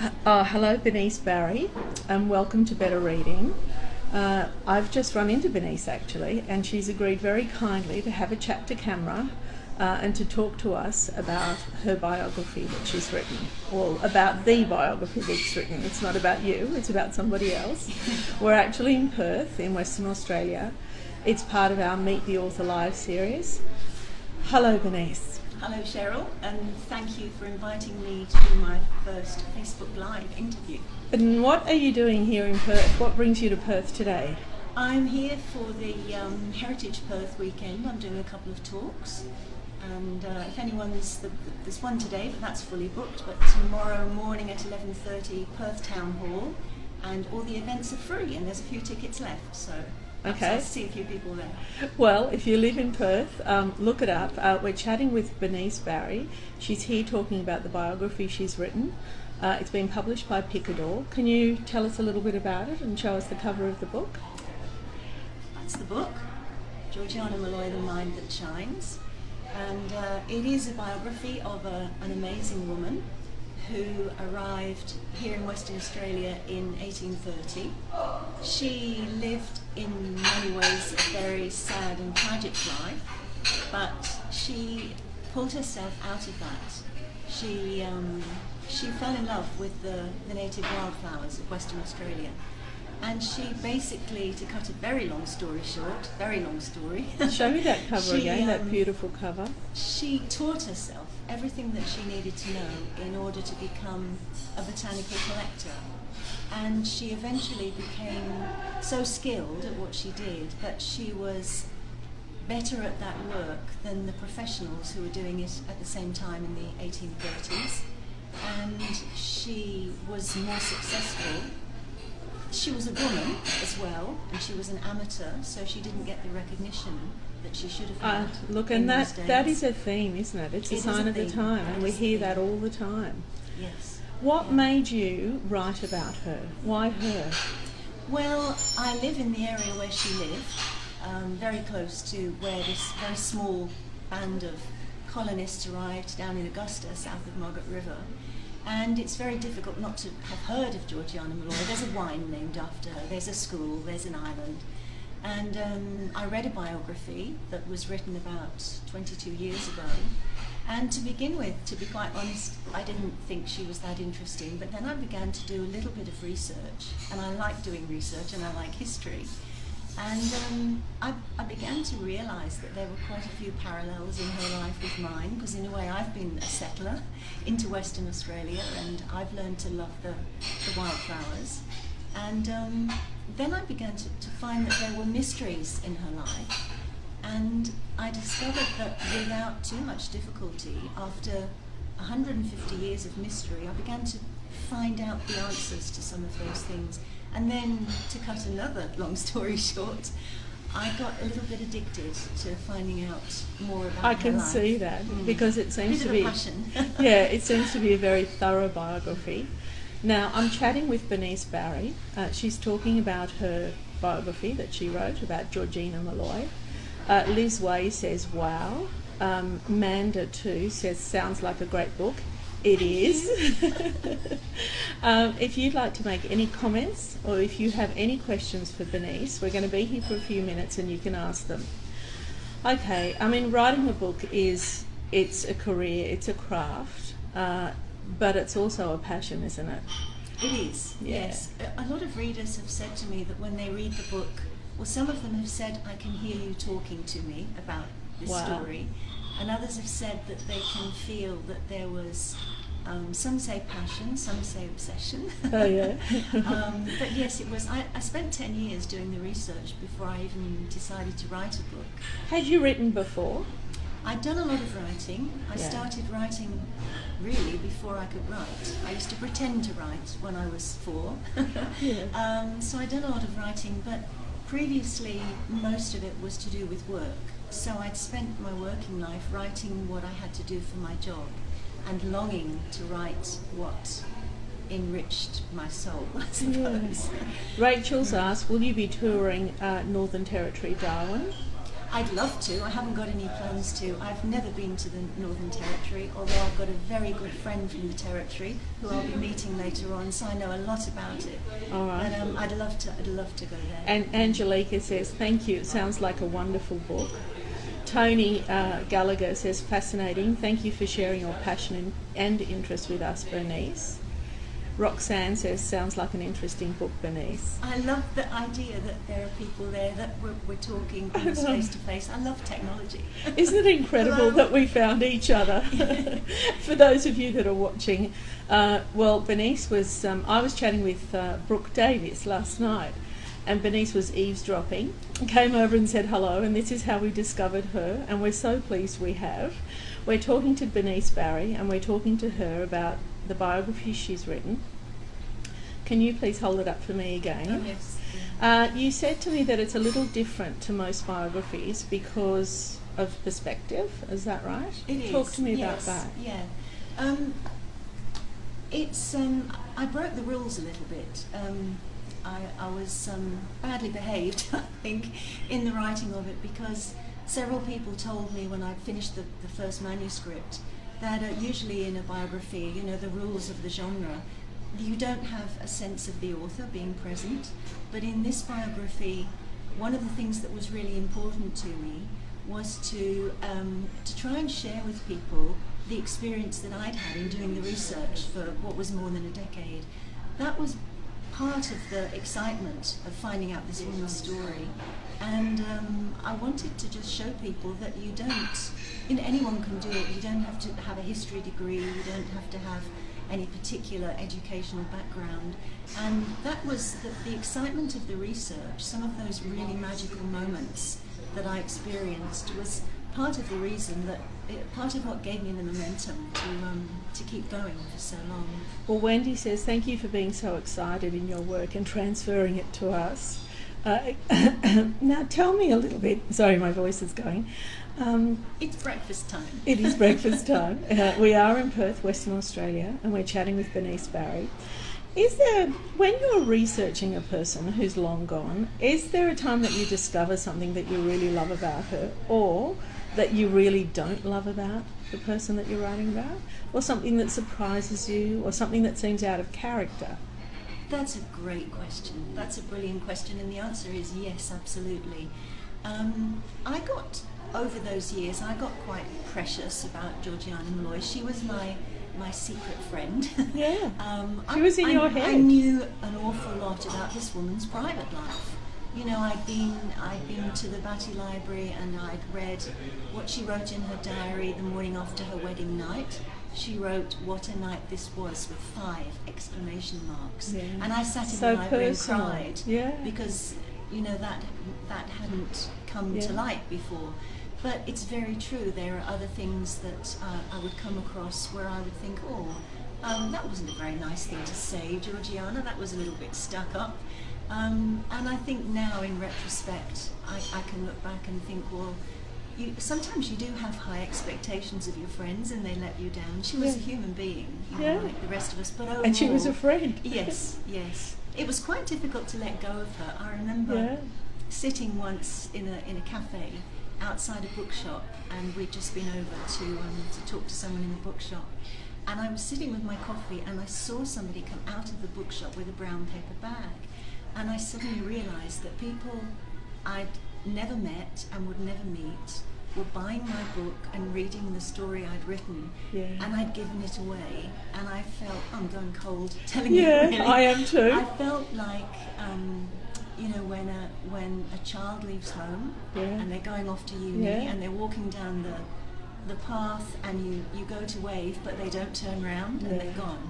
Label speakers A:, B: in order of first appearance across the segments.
A: Hello, Bernice Barry, and welcome to Better Reading. I've just run into Bernice actually, and she's agreed very kindly to have a chat to camera and to talk to us about her biography that she's written, or about the biography that's written. It's not about you, it's about somebody else. We're actually in Perth, in Western Australia. It's part of our Meet the Author Live series. Hello, Bernice.
B: Hello Cheryl, and thank you for inviting me to do my first Facebook Live interview.
A: And what are you doing here in Perth? What brings you to Perth today?
B: I'm here for the Heritage Perth weekend. I'm doing a couple of talks, and if anyone's, there's one today, but that's fully booked, but tomorrow morning at 11:30, Perth Town Hall, and all the events are free, and there's a few tickets left, so
A: okay.
B: I'll see a few people there.
A: Well, if you live in Perth, look it up. We're chatting with Bernice Barry. She's here talking about the biography she's written. It's been published by Picador. Can you tell us a little bit about it and show us the cover of the book?
B: That's the book, Georgiana Molloy, The Mind That Shines. And it is a biography of an amazing woman who arrived here in Western Australia in 1830. She lived in many ways a very sad and tragic life, but she pulled herself out of that. She fell in love with the native wildflowers of Western Australia. And she basically, to cut a very long story short, very long story.
A: Show me that cover again, that beautiful cover.
B: She taught herself everything that she needed to know in order to become a botanical collector. And she eventually became so skilled at what she did that she was better at that work than the professionals who were doing it at the same time in the 1830s. And she was more successful. She was a woman as well, and she was an amateur, so she didn't get the recognition that she should have had.
A: Look, and that is a theme, isn't it? It's a sign of the time, and we hear that all the time.
B: Yes.
A: What made you write about her? Why her?
B: Well, I live in the area where she lived, very close to where this very small band of colonists arrived down in Augusta, south of Margaret River. And it's very difficult not to have heard of Georgiana Molloy. There's a wine named after her, there's a school, there's an island. And I read a biography that was written about 22 years ago. And to begin with, to be quite honest, I didn't think she was that interesting. But then I began to do a little bit of research. And I like doing research and I like history. And I began to realise that there were quite a few parallels in her life with mine, because in a way I've been a settler into Western Australia and I've learned to love the wildflowers. And then I began to find that there were mysteries in her life. And I discovered that without too much difficulty, after 150 years of mystery, I began to find out the answers to some of those things. And then, to cut another long story short, I got a little bit addicted to finding out more about her life.
A: I can see that, because it seems to be
B: a passion.
A: Yeah, it seems to be a very thorough biography. Now, I'm chatting with Bernice Barry. She's talking about her biography that she wrote about Georgiana Molloy. Liz Way says, wow. Manda too says, sounds like a great book. It is. If you'd like to make any comments, or if you have any questions for Bernice, we're going to be here for a few minutes and you can ask them. Okay, I mean, writing a book it's a career, it's a craft, but it's also a passion, isn't it?
B: It is,
A: yeah.
B: Yes. A lot of readers have said to me that when they read the book, well, some of them have said, I can hear you talking to me about this story. And others have said that they can feel that there was, some say passion, some say obsession.
A: Oh, yeah.
B: But yes, it was. I spent 10 years doing the research before I even decided to write a book.
A: Had you written before?
B: I'd done a lot of writing. I started writing really before I could write. I used to pretend to write when I was 4.
A: Yeah.
B: So I'd done a lot of writing, but previously most of it was to do with work. So I'd spent my working life writing what I had to do for my job and longing to write what enriched my soul, I suppose.
A: Yeah. Rachel's asked, will you be touring Northern Territory, Darwin?
B: I'd love to. I haven't got any plans to. I've never been to the Northern Territory, although I've got a very good friend from the Territory who I'll be meeting later on, so I know a lot about it.
A: All right.
B: But I'd love to go there.
A: And Angelica says, thank you. It sounds like a wonderful book. Tony Gallagher says, fascinating. Thank you for sharing your passion and interest with us, Bernice. Roxanne says, sounds like an interesting book, Bernice.
B: I love the idea that there are people there, that we're talking face to face. I love technology.
A: Isn't it incredible that we found each other? For those of you that are watching, well, Bernice was, I was chatting with Brooke Davis last night, and Bernice was eavesdropping, came over and said hello, and this is how we discovered her, and we're so pleased we have. We're talking to Bernice Barry, and we're talking to her about the biography she's written. Can you please hold it up for me again?
B: Oh, yes.
A: You said to me that it's a little different to most biographies because of perspective, is that right?
B: It is.
A: Talk to me
B: yes.
A: about that.
B: Yeah. It's I broke the rules a little bit. I was badly behaved, I think, in the writing of it, because several people told me when I finished the first manuscript that usually in a biography, you know, the rules of the genre, you don't have a sense of the author being present. But in this biography, one of the things that was really important to me was to try and share with people the experience that I'd had in doing the research for what was more than a decade. That was part of the excitement of finding out this woman's story. And I wanted to just show people that you don't, anyone can do it. You don't have to have a history degree, you don't have to have any particular educational background. And that was the excitement of the research, some of those really magical moments that I experienced was part of the reason that, part of what gave me the momentum to keep going for so long.
A: Well, Wendy says, thank you for being so excited in your work and transferring it to us. Now tell me a little bit, sorry my voice is going.
B: It's breakfast time.
A: It is breakfast time. We are in Perth, Western Australia, and we're chatting with Bernice Barry. Is there, when you're researching a person who's long gone, is there a time that you discover something that you really love about her, or that you really don't love about the person that you're writing about, or something that surprises you, or something that seems out of character?
B: That's a great question. That's a brilliant question, and the answer is yes, absolutely. I got, over those years, I got quite precious about Georgiana Molloy. She was my secret friend.
A: Yeah. She was in your head.
B: I knew an awful lot about this woman's private life. You know, I'd been to the Batty Library and I'd read what she wrote in her diary the morning after her wedding night. She wrote, "What a night this was," with 5 exclamation marks. Yeah. And I sat in the library
A: personal.
B: And cried.
A: Yeah.
B: Because, you know, that hadn't come to light before. But it's very true. There are other things that I would come across where I would think, that wasn't a very nice thing to say, Georgiana. That was a little bit stuck up. And I think now, in retrospect, I can look back and think, well, sometimes you do have high expectations of your friends and they let you down. She was a human being, you know, like the rest of us. But overall,
A: and she was a friend.
B: Yes, yes. It was quite difficult to let go of her. I remember sitting once in a cafe outside a bookshop, and we'd just been over to talk to someone in the bookshop, and I was sitting with my coffee and I saw somebody come out of the bookshop with a brown paper bag, and I suddenly realised that people I'd never met and would never meet were buying my book and reading the story I'd written, and I'd given it away, and I felt, I'm going cold telling you really.
A: I am too.
B: I felt like you know, when a child leaves home and they're going off to uni and they're walking down the path, and you go to wave but they don't turn around and they're gone.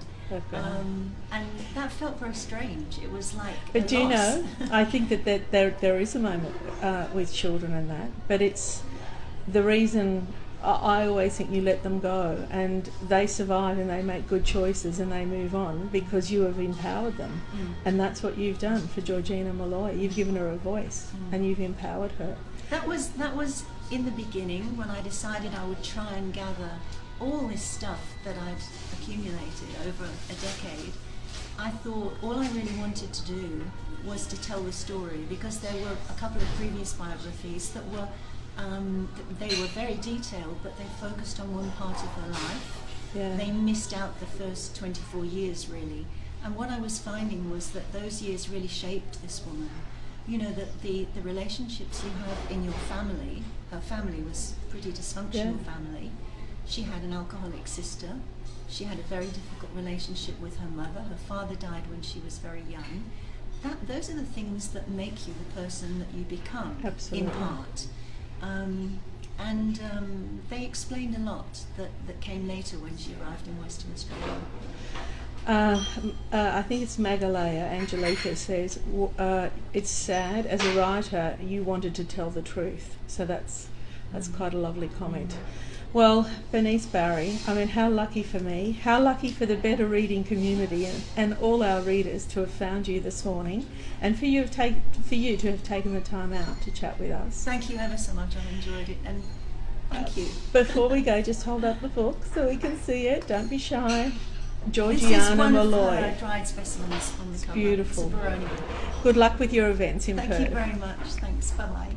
B: And that felt very strange. It was like
A: but do you know, I think that there is a moment with children and that, but it's the reason I always think you let them go and they survive and they make good choices and they move on because you have empowered them. And that's what you've done for Georgiana Molloy. You've given her a voice and you've empowered her.
B: That was in the beginning, when I decided I would try and gather all this stuff that I'd accumulated over a decade. I thought all I really wanted to do was to tell the story, because there were a couple of previous biographies that were They were very detailed, but they focused on one part of her life.
A: Yeah.
B: They missed out the first 24 years, really. And what I was finding was that those years really shaped this woman. You know, that the relationships you have in your family, her family was a pretty dysfunctional family. She had an alcoholic sister. She had a very difficult relationship with her mother. Her father died when she was very young. Those are the things that make you the person that you become,
A: Absolutely.
B: in part. They explained a lot that came later when she arrived in Western Australia.
A: I think it's Magalea Angelica says, it's sad, as a writer you wanted to tell the truth. So that's quite a lovely comment. Well, Bernice Barry, I mean, how lucky for me, how lucky for the Better Reading community and all our readers to have found you this morning, and for you to have taken the time out to chat with us.
B: Thank you ever so much, I've enjoyed it, and thank you.
A: Before we go, just hold up the book so we can see it, don't be shy. Georgiana
B: This is one
A: Molloy.
B: of her dried specimens on the cover.
A: Beautiful.
B: It's a Barony.
A: Good luck with your events in Perth.
B: Thank you very much, thanks, bye-bye.